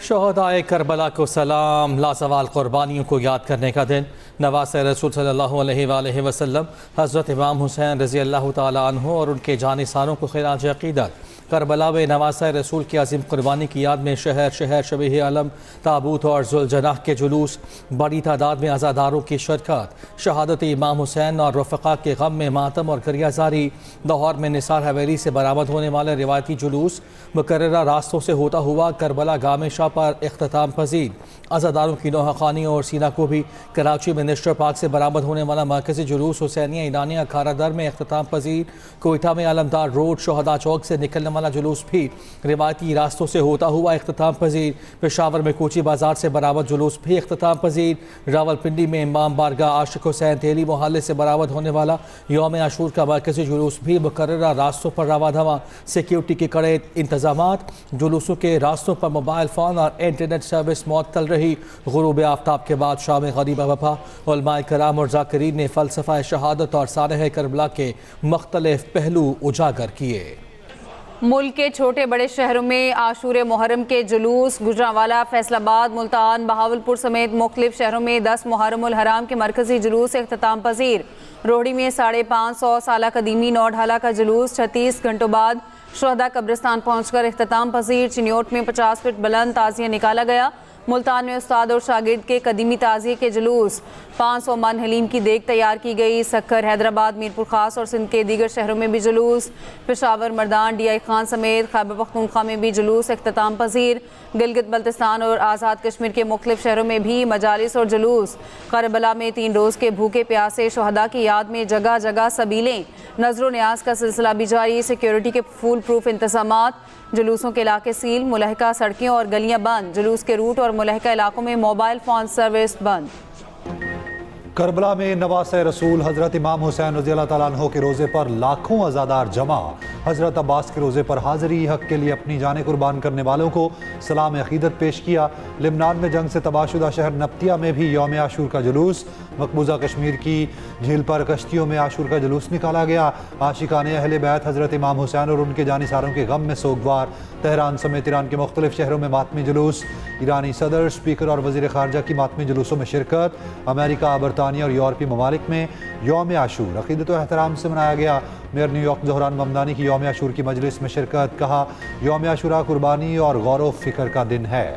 शोहदाए Karbala को सलाम। लासवाल कुर्बानियों को याद करने का दिन। नवासे रसूल सल्लल्लाहु अलैहि वसल्लम हज़रत इमाम हुसैन रज़ी अल्लाह तआला अन्हु और उनके जानिसारों को खिराज अक़ीदत। करबला में नवासे रसूल की अज़ीम कुर्बानी की याद में शहर शहर शबीह आलम, ताबूत और ज़ुलजनाह के जुलूस, बड़ी तादाद में अज़ादारों की शिरकत। शहादत इमाम हुसैन और रफ़क़ा के गम में मातम और गरियाजारी। लाहौर में निसार हवेली से बरामद होने वाले रिवायती जुलूस मुकर्ररा रास्तों से होता हुआ करबला गामे शाह पर इख्तिताम पजीर। अज़ादारों की नौहा खानी और सीना को भी। कराची में नेशनल पार्क से बरामद होने वाला मरकज़ी जुलूस हुसैनिया ईरानिया खारा दर में इख्तिताम पजीर। कोयटा में आलमदार रोड शोहदा चौक से निकलने वाला जुलूस भी रिवायती रास्तों से होता हुआ इख्तिताम पजीर। पेशावर में कोची बाजार से बरामद जुलूस भी इख्तिताम पजीर। रावलपिंडी में इमाम बारगाह आशिक हुसैन तेली मोहल्ले से बरामद होने वाला यौम आशूर का मरकज़ी जुलूस भी मुकर्ररा रास्तों पर रवा धवा। सिक्योरिटी के कड़े इंतजामात। जुलूसों के रास्तों पर मोबाइल फ़ोन और इंटरनेट सर्विस मुअत्तल रही। गुरूब आफ्ताब के बाद शाम गरीबा वफा। उलमाए कराम और ज़ाकिरीन ने फ़लसफ़ा शहादत और सानह करबला के मुख्तलिफ पहलू उजागर किए। मुल्क के छोटे बड़े शहरों में आशूर मुहर्रम के जुलूस। गुजरांवाला, फैसलाबाद, मुल्तान, बहावलपुर समेत मुख्तलिफ शहरों में 10 मुहर्रम उल हराम के मरकज़ी जुलूस इख्तिताम पजीर। रोहड़ी में 550 साल कदीमी नौ ढाला का जुलूस 36 घंटों बाद शोहदा कब्रिस्तान पहुंचकर इख्तिताम पजीर। चिन्योट में 50 फीट बुलंद ताज़िया निकाला गया। मुल्तान में उस्ताद और शागिर्द के कदीमी ताज़िए के जुलूस। 500 मन हलीम की देग तैयार की गई। सक्कर, हैदराबाद, मीरपुर खास और सिंध के दीगर शहरों में भी जुलूस। पेशावर, मर्दान, DI खान समेत खैबर पख्तूनख्वा में भी जुलूस इख्तिताम पजीर। गिलगित बल्तिस्तान और आज़ाद कश्मीर के मुख्तलिफ शहरों में भी मजालिस और जुलूस। करबला में 3 रोज़ के भूखे प्यासे शोहदा की याद में जगह जगह सबीलें। नजर न्याज का सिलसिला भी जारी। सिक्योरिटी के फुल प्रूफ इंतजामात। जुलूसों के इलाके सील। मुलहका सड़कें और गलियां बंद। जुलूस के रूट और मुलहका इलाकों में मोबाइल फ़ोन सर्विस बंद। करबला में नवासे रसूल हज़रत इमाम हुसैन रज़ी अल्लाह तआला अन्हु के रोज़े पर लाखों अज़ादार जमा। हज़रत अब्बास के रोज़े पर हाज़िरी। हक़ के लिए अपनी जानें कुर्बान करने वालों को सलाम अक़ीदत पेश किया। लिबनान में जंग से तबाहशुदा शहर नब्तिया में भी यौम आशूर का जुलूस। मकबूजा कश्मीर की झील पर कश्तियों में आशूर का जुलूस निकाला गया। आशिकाने अहले बैत हज़रत इमाम हुसैन और उनके जानिसारों के गम में सोगवार। तेहरान समेत ईरान के मुख्तलिफ शहरों में मातमी जुलूस। ईरानी सदर, स्पीकर और वज़ीर ख़ारजा की मातमी जुलूसों में शिरकत। अमेरिका, बरतानिया और यूरोपीय ममालिक में यौम आशूर अक़ीदत व एहतराम से मनाया गया। मेयर न्यूयॉर्क ज़हरान ममदानी की यौम आशूर की मजलिस में शिरकत। कहा, यौम आशूरा कुर्बानी और गौर व फ़िक्र का दिन है।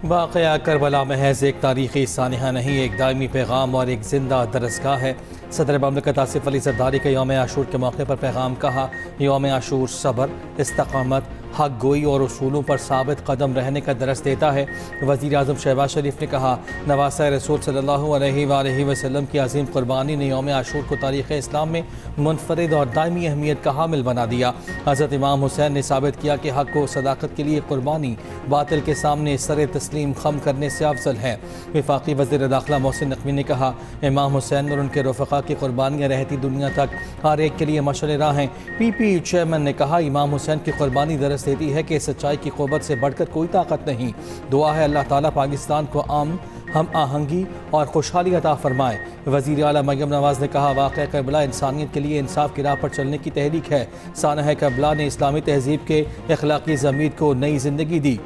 वाक़या करबला महज एक तारीख़ी सानिहा नहीं, एक दायमी पैगाम और एक ज़िंदा दरसगाह है। सदर ममलिकत आसिफ अली ज़रदारी के यौम आशूर के मौके पर पैगाम कहा, यौम आशूर सब्र, इस्तक़ामत, हक़ गोई और उसूलों पर साबित कदम रहने का दरस देता है। वज़ीर आज़म शहबाज शरीफ ने कहा, नवासा रसूल सल्लल्लाहु अलैहि वसल्लम की अज़ीम कुर्बानी ने यौम आशूर को तारीख़ इस्लाम में मुनफरिद और दायमी अहमियत का हामिल बना दिया। हज़रत इमाम हुसैन ने साबित किया कि हक़ व सदाकत के लिए कुर्बानी बातिल के सामने सर तस्लीम खम करने से अफजल है। वफाकी वज़ीर दाखिला मोहसिन नकवी ने कहा, इमाम हुसैन और उनके रफ़क़ा की कुर्बानियाँ रहती दुनिया तक हर एक के लिए मशअल राह हैं। PPE चेयरमैन ने कहा, इमाम हुसैन की कुर्बानी दरस देती है कि सच्चाई की क़ुव्वत से बढ़कर कोई ताकत नहीं। दुआ है अल्लाह ताला पाकिस्तान को हम आहंगी और खुशहाली अता फरमाए। वज़ीर आला मरियम नवाज़ ने कहा, वाक़या करबला इंसानियत के लिए इंसाफ की राह पर चलने की तहरीक है। सानह करबला ने इस्लामी तहज़ीब के अखलाक़ी ज़मीर को नई ज़िंदगी दी।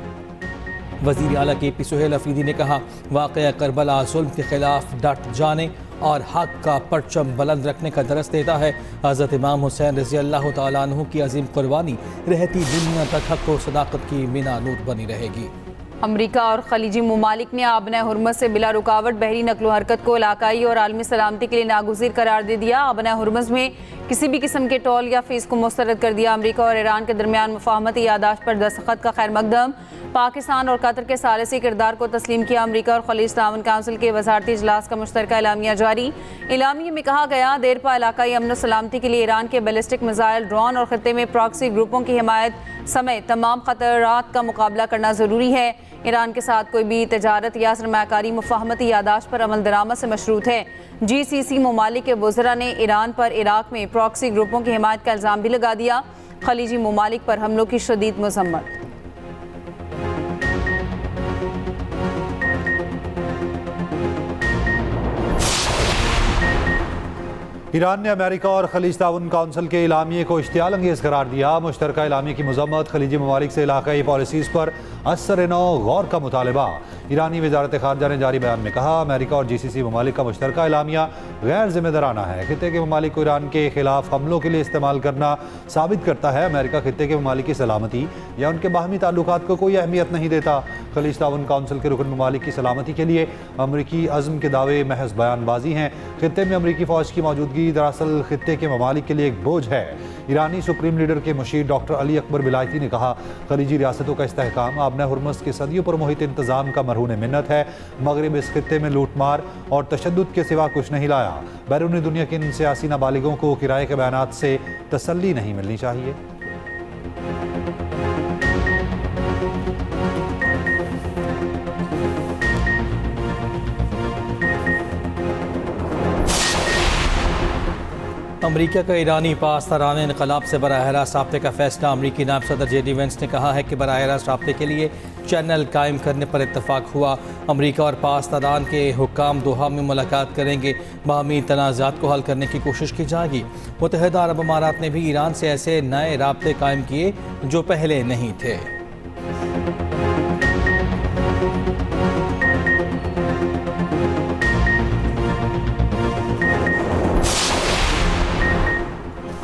वज़ीर आला KP सुहेल अफरीदी ने कहा, वाक़या करबला ज़ुल्म के ख़िलाफ़ डट जाने और हक़ का परचम बुलंद रखने का दरस देता है। हज़रत इमाम हुसैन रज़ी अल्लाह तआला अन्हु की अज़ीम कुर्बानी रहती दुनिया तक हक़ और सदाकत की मीनानूर बनी रहेगी। अमरीका और खलीजी ममालिक ने आबना हुर्मज़ से बिला रुकावट बहरी नकलो हरकत को इलाकाई और आलमी सलामती के लिए नागुज़ीर करार दे दिया। आबना हुर्मज़ में किसी भी किस्म के टोल या फ़ीस को मुस्तरद कर दिया। अमरीका और ईरान के दरमियान मुफ़ाहमती यादाश्त पर दस्तखत का खैर मकदम। पाकिस्तान और कतर के सालिसी किरदार को तस्लीम किया। अमरीका और खलीज ताउन काउंसिल के वज़ारती इजलास का मुश्तरका एलामिया जारी। एलामिया में कहा गया, देरपा इलाकाई अमन सलामती के लिए ईरान के बैलिस्टिक मिसाइल, ड्रोन और खत्ते में प्रॉक्सी ग्रुपों की हिमायत समेत तमाम ख़तरात का मुकाबला करना ज़रूरी है। ईरान के साथ कोई भी तजारत या सरमायाकारी मुफ़ाहमती यादाश्त पर अमल दरामद से मशरूत है। GCC ममालिक के वज़रा ने ईरान पर इराक़ में प्रॉक्सी ग्रुपों की हिमायत का इल्ज़ाम भी लगा दिया। खलीजी ममालिक पर हमलों की शदीद मज़म्मत। ईरान ने अमेरिका और खलीज ताउन काउंसिल के इलामिये को इश्तियाल अंगेज़ करार दिया। मुश्तरका इलामिये की मजम्मत, खलीजी ममालिक से इलाकाई पॉलिसीज़ पर असर नौ गौर का मुतालबा। ईरानी वजारत खारजा ने जारी बयान में कहा, अमेरिका और GCC ममालिक का मुश्तरका इलामिया गैर जिम्मेदाराना है। खित्ते के ममालिक को ईरान के खिलाफ हमलों के लिए इस्तेमाल करना साबित करता है अमेरिका खित्ते के ममालिक की सलामती या उनके बाहमी ताल्लुकात को कोई अहमियत नहीं देता। खलीज ताउन काउंसिल के रुकन ममालिक की सलामती के लिए अमरीकी अज़्म के दावे महज बयानबाजी हैं। खित्ते में अमरीकी फ़ौज की मौजूदगी दरअसल खित्ते के ममालिक के लिए एक बोझ है। ईरानी सुप्रीम लीडर के मुशीर डॉक्टर अली अकबर बिलायती ने कहा, खलीजी रियासतों का इस्तेहकाम आबना हुर्मुज़ के सदियों पर मुहित इंतज़ाम का मरहून मिन्नत है। मगरिब इस खित्ते में लूटमार और तशद्दुद के सिवा कुछ नहीं लाया। बैरूनी दुनिया के इन सियासी नाबालिगों को किराए के बयानात से तसल्ली नहीं मिलनी चाहिए। अमरीका का ईरानी पास तराने इनकलाब से बराह रास्त राब्ते का फैसला। अमरीकी नायब सदर JD वेंस ने कहा है कि बराह रास्त राब्ते के लिए चैनल कायम करने पर इत्तफाक हुआ। अमरीका और पाकिस्तान के हुक्काम दोहा में मुलाकात करेंगे। बाहमी तनाज़ात को हल करने की कोशिश की जाएगी। मुत्तहिदा अरब अमारात ने भी ईरान से ऐसे नए राब्ते कायम किए जो पहले नहीं थे।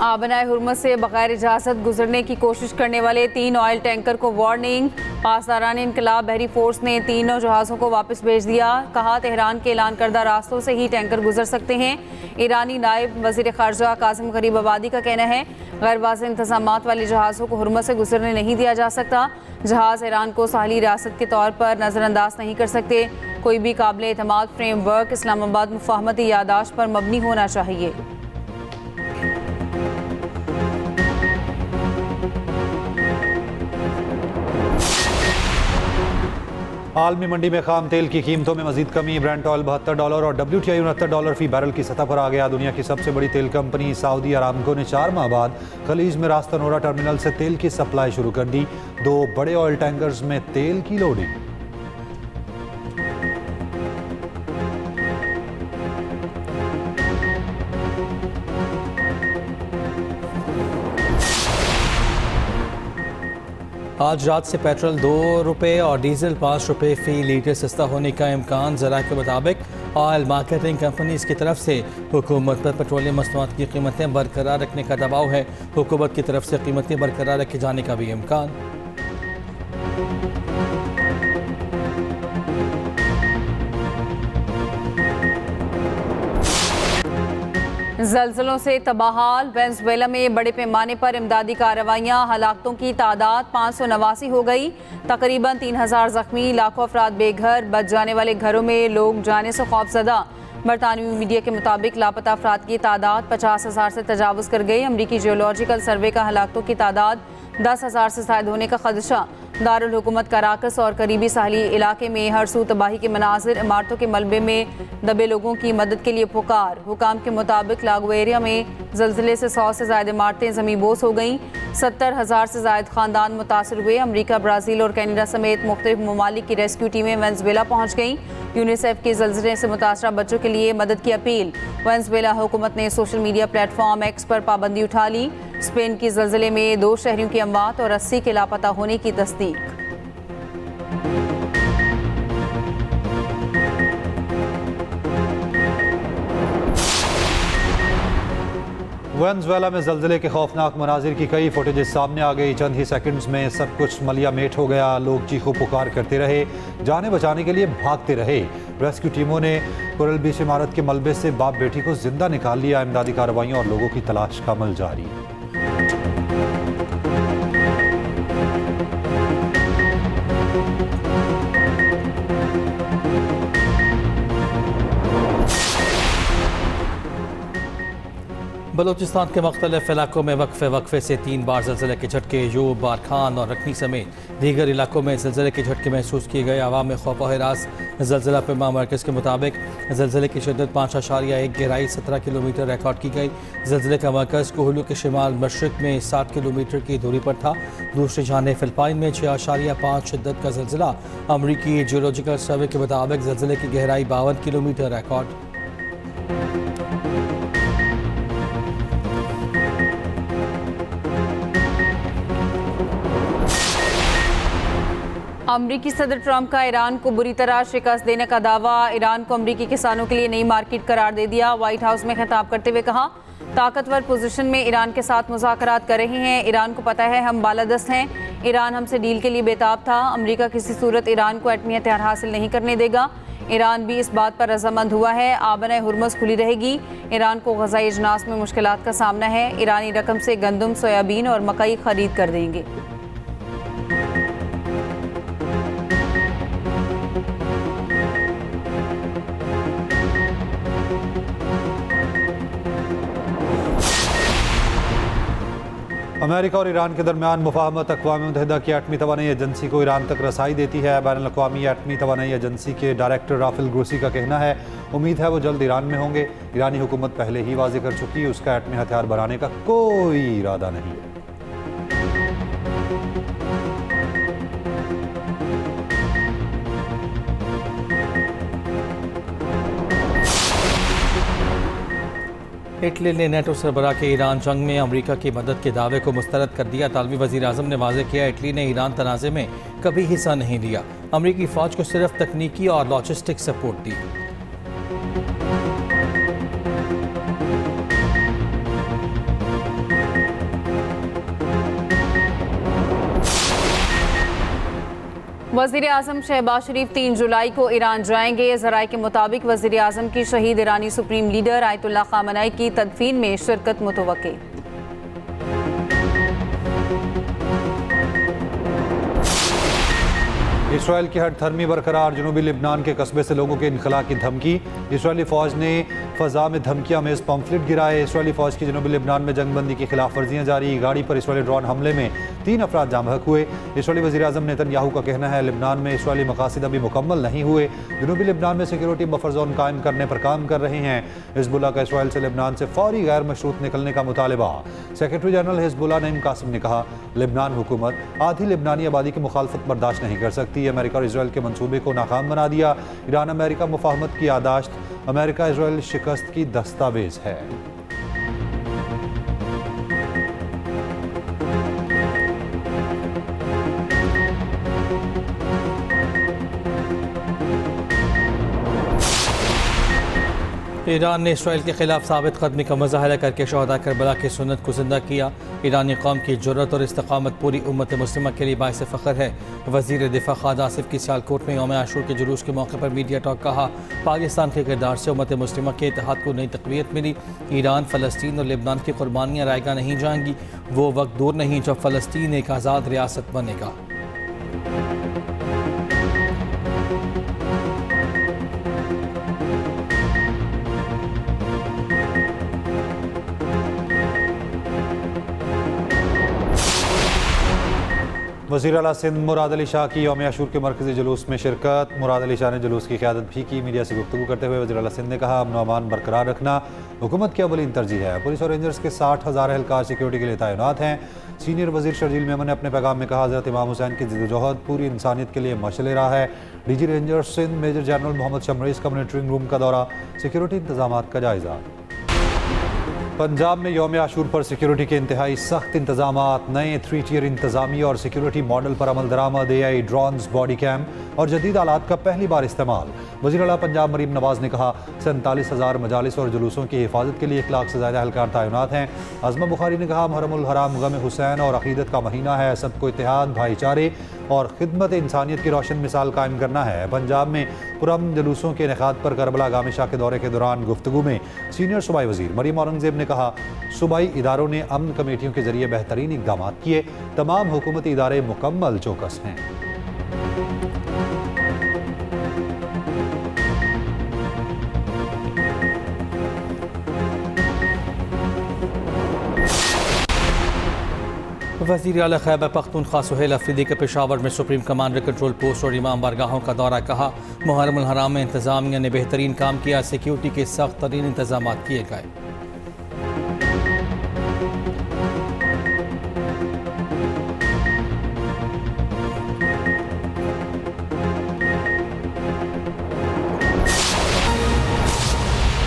आबनाए हुर्मुज़ से बगैर इजाज़त गुजरने की कोशिश करने वाले 3 ऑयल टैंकर को वार्निंग। पासदारान इनकलाब बहरी फोर्स ने 3 जहाज़ों को वापस भेज दिया। कहा, तेहरान के ऐलान करदा रास्तों से ही टैंकर गुजर सकते हैं। ईरानी नायब वज़ीर ख़ारजा कासिम गरीब आबादी का कहना है, गैर वाज़ेह इंतज़ामात वाले जहाज़ों को हुर्मुज़ से गुजरने नहीं दिया जा सकता। जहाज़ ईरान को साहली रियासत के तौर पर नज़रअंदाज नहीं कर सकते। कोई भी काबिल एतमाद फ्रेमवर्क इस्लामाबाद मुफाहमती यादाश्त पर मबनी होना चाहिए। आलमी मंडी में खाम तेल की कीमतों में मजीद कमी। ब्रेंट ऑयल $72 और WTI $69 फी बैरल की सतह पर आ गया। दुनिया की सबसे बड़ी तेल कंपनी सऊदी अरामको ने 4 माह बाद खलीज में रास्ता नोरा टर्मिनल से तेल की सप्लाई शुरू कर दी। 2 बड़े ऑयल टैंकर्स में तेल की लोडिंग। आज रात से पेट्रोल ₹2 और डीजल ₹5 फी लीटर सस्ता होने का इम्कान। ज़रा के मुताबिक ऑयल मार्केटिंग कंपनीज की तरफ से हुकूमत पर पेट्रोलियम मसनूआत की कीमतें बरकरार रखने का दबाव है। हुकूमत की तरफ से कीमतें बरकरार रखे जाने का भी इम्कान। ज़ल्ज़लों से तबाहाल। वेनेज़ुएला में बड़े पैमाने पर इमदादी कार्रवाइयाँ। हलाकतों की तादाद 589 हो गई। तकरीबन 3000 जख्मी, लाखों अफराद बेघर। बच जाने वाले घरों में लोग जाने से खौफजदा। बरतानवी मीडिया के मुताबिक लापता अफराद की तादाद 50,000 से तजावुज़ कर गई। अमरीकी जियोलॉजिकल सर्वे का हलाकतों की तादाद 10,000 से ज़ायद होने का खदशा। दारुल हुकूमत कराकस और करीबी साहली इलाके में हर सू तबाही के मनाजिर। इमारतों के मलबे में दबे लोगों की मदद के लिए पुकार। हुकाम के मुताबिक लागू एरिया में ज़ल्ज़ले से 100 से ज़ायद इमारतें ज़मींबोस हो गईं। 70,000 से ज़ायद ख़ानदान मुतासर हुए। अमरीका, ब्राज़ील और कनाडा समेत मुख्तलिफ ममालिक की रेस्क्यू टीमें वेनेज़ुएला पहुँच गईं। यूनिसेफ की ज़ल्ज़ले से मुतासरा बच्चों के लिए मदद की अपील। वेनेज़ुएला हुकूमत ने सोशल मीडिया प्लेटफॉर्म एक्स पर पाबंदी उठा ली। स्पेन की ज़ल्ज़ले में 2 शहरियों की अमवात और 80 के लापता होने की तस्दीक। वेनेज़ुएला में ज़ल्ज़ले के खौफनाक मनाजिर की कई फुटेजेस सामने आ गई। चंद ही सेकंड्स में सब कुछ मलिया मेट हो गया। लोग चीखों पुकार करते रहे, जाने बचाने के लिए भागते रहे। रेस्क्यू टीमों ने कोरल बीच इमारत के मलबे से बाप बेटी को जिंदा निकाल लिया। इमदादी कार्रवाइयों और लोगों की तलाश का अमल जारी। बलूचिस्तान के मुख्तलिफ इलाकों में वक्फे से 3 बार ज़ल्ज़ले के झटके। यूब, बारखान और रखनी समेत दीगर इलाकों में ज़ल्ज़ले के झटके महसूस किए गए। आवाम में खौफ व हिरास। ज़ल्ज़ला पैमा मरकज़ के मुताबिक ज़ल्ज़ले की शिद्दत 5.1, गहराई 17 किलोमीटर रिकॉर्ड की गई। ज़ल्ज़ले का मरकज़ कोहलू के शिमाल मशरक़ में 60 किलोमीटर की दूरी पर था। दूसरी जानिब फ़िलिपाइन में 6.5 शिद्दत का ज़ल्ज़ला। अमरीकी जियोलॉजिकल सर्वे के मुताबिक ज़ल्ज़ले की गहराई 52 किलोमीटर रिकॉर्ड। अमरीकी सदर ट्रंप का ईरान को बुरी तरह शिकस्त देने का दावा। ईरान को अमरीकी किसानों के लिए नई मार्केट करार दे दिया। व्हाइट हाउस में खिताब करते हुए कहा, ताकतवर पोजीशन में ईरान के साथ मुज़ाकरात कर रहे हैं। ईरान को पता है हम बालादस्त हैं। ईरान हमसे डील के लिए बेताब था। अमरीका किसी सूरत ईरान को एटमी हथियार हासिल नहीं करने देगा। ईरान भी इस बात पर रजामंद हुआ है। आबना हुर्मुज़ खुली रहेगी। ईरान को ग़ज़ाई अजनास में मुश्किलात का सामना है। ईरानी रकम से गंदम, सोयाबीन और मकई खरीद कर देंगे। अमेरिका और ईरान के दरमियान मुफाहमत अक़वाम मुत्तहिदा की एटमी तवानाई एजेंसी को ईरान तक रसाई देती है। बैनुल अक़वामी एटमी तवानाई एजेंसी के डायरेक्टर राफेल ग्रोसी का कहना है, उम्मीद है वो जल्द ईरान में होंगे। ईरानी हुकूमत पहले ही वाज़ेह कर चुकी है, उसका एटमी हथियार बनाने का कोई इरादा नहीं है। इटली ने नेटो सरबराह के ईरान जंग में अमरीका की मदद के दावे को मुस्तरद कर दिया। तालिबी वज़ीर आज़म ने वाज़ेह किया, इटली ने ईरान तनाज़े में कभी हिस्सा नहीं लिया। अमरीकी फ़ौज को सिर्फ तकनीकी और लॉजिस्टिक सपोर्ट दी। वज़ीर आज़म शहबाज शरीफ 3 जुलाई को ईरान जाएंगे। ज़राए के मुताबिक वज़ीर आज़म की शहीद ईरानी सुप्रीम लीडर आयतुल्लाह ख़ामेनी की तदफीन में शिरकत मुतवक्की। इसराइल की हटधर्मी बरकरार। जनूबी लिबनान के कस्बे से लोगों के इनखला की धमकी। इसराइली फ़ौज ने फ़ज़ा में धमकियां में पम्फलेट गिराए। इसराइली फ़ौज की जनूबी लिबनान में जंगबंदी की खिलाफ वर्जियाँ जारी। गाड़ी पर इसराइली ड्रोन हमले में 3 अफराद जाम बहक हुए। इसराइली वज़ीर आज़म नेतन्याहू का कहना है, लिबनान में इसराइली मकासद अभी मुकम्मल नहीं हुए। जनूबी लिबनान में सिक्योरिटी बफर जोन कायम करने पर काम कर रहे हैं। हिज़्बुल्लाह का इसराइल से लिबनान से फौरी गैर मशरूत निकलने का मुतालबा। Secretary general Hezbollah Naim Qassem ने कहा, लिबनान हुकूमत आधी लिबनानी आबादी की मुखालफत बर्दाश्त नहीं कर सकती। अमेरिका और इसराइल के मंसूबे को नाकाम बना दिया। ईरान अमेरिका मुफाहमत की यादाश्त, अमेरिका इसराइल शिकस्त की दस्तावेज है। ईरान ने इसराइल के खिलाफ साबित कदमी का मुजाहरा करके शहदा करबला की सुन्नत को जिंदा किया। ईरानी कौम की जुर्रत और इस्तकामत पूरी उम्मत मुस्लिमा के लिए बाइस फ़ख्र है। वज़ीर दिफा ख़ालिद आसिफ की सियालकोट में यौम आशूर के जुलूस के मौके पर मीडिया टॉक कहा, पाकिस्तान के किरदार से उम्मत मुस्लिमा के इत्तेहाद को नई तक़वियत मिली। ईरान, फ़लस्तीन और लिबनान की कुर्बानियाँ रायगा नहीं जाएंगी। वो वक्त दूर नहीं जब फ़लस्तीन एक आज़ाद रियासत बनेगा। वज़ीर आला सिंध मुराद अली शाह की यौम आशूर के मरकज़ी जुलूस में शिरकत। मुराद अली शाह ने जुलूस की क़यादत भी की। मीडिया से गुफ्तगू करते हुए वज़ीर आला सिंध ने कहा, अमन अमान बरकरार रखना हुकूमत की अवलीन तरजीह है। पुलिस और रेंजर्स के 60,000 एहलकार सिक्योरिटी के लिए तैनात हैं। सीनियर वज़ीर शर्जील मेमन ने अपने पैगाम में कहा, हज़रत इमाम हुसैन की जद्दोजहद पूरी इंसानियत के लिए मशअल राह है। DG Rangers Sindh major general Mohammad Shamreez का मॉनिटरिंग रूम का दौरा, सिक्योरिटी इंतजामात का जायज़ा। पंजाब में यौम आशूर पर सिक्योरिटी के इंतहाई सख्त इंतजामात। नए 3 टियर इंतजामी और सिक्योरिटी मॉडल पर अमल दरामद। AI ड्रोन्स, बॉडी कैम और जदीद आलात का पहली बार इस्तेमाल। वज़ीर आला पंजाब मरीम नवाज़ ने कहा, 47,000 मजालिस और जुलूसों की हिफाजत के लिए 1 लाख से ज़्यादा एहलकार तैनात हैं। आज़मा बुखारी ने कहा, मुहर्रमुल हराम गम हुसैन और अक़ीदत का महीना है। सबको इत्तेहाद, भाईचारे और खिदमत इंसानियत की रोशन मिसाल कायम करना है। पंजाब में पुरअमन जुलूसों के इनेकाद पर करबला गामी शाह के दौरे के दौरान गुफ्तगू में सीनियर सूबाई वज़ीर मरीम औरंगज़ेब ने कहा, सूबाई इदारों ने अमन कमेटियों के जरिए बेहतरीन इक़दाम किए। तमाम हुकूमती इदारे मुकम्मल चौकस हैं। वज़ीर आला खैबर पख्तूनख्वा सुहेल अफरीदी के पेशावर में सुप्रीम कमांडर कंट्रोल पोस्ट और इमाम बारगाहों का दौरा। कहा, मुहर्रमुल हराम में इंतज़ामिया ने बेहतरीन काम किया। सिक्योरिटी के सख्त तरीन इंतजाम किए गए।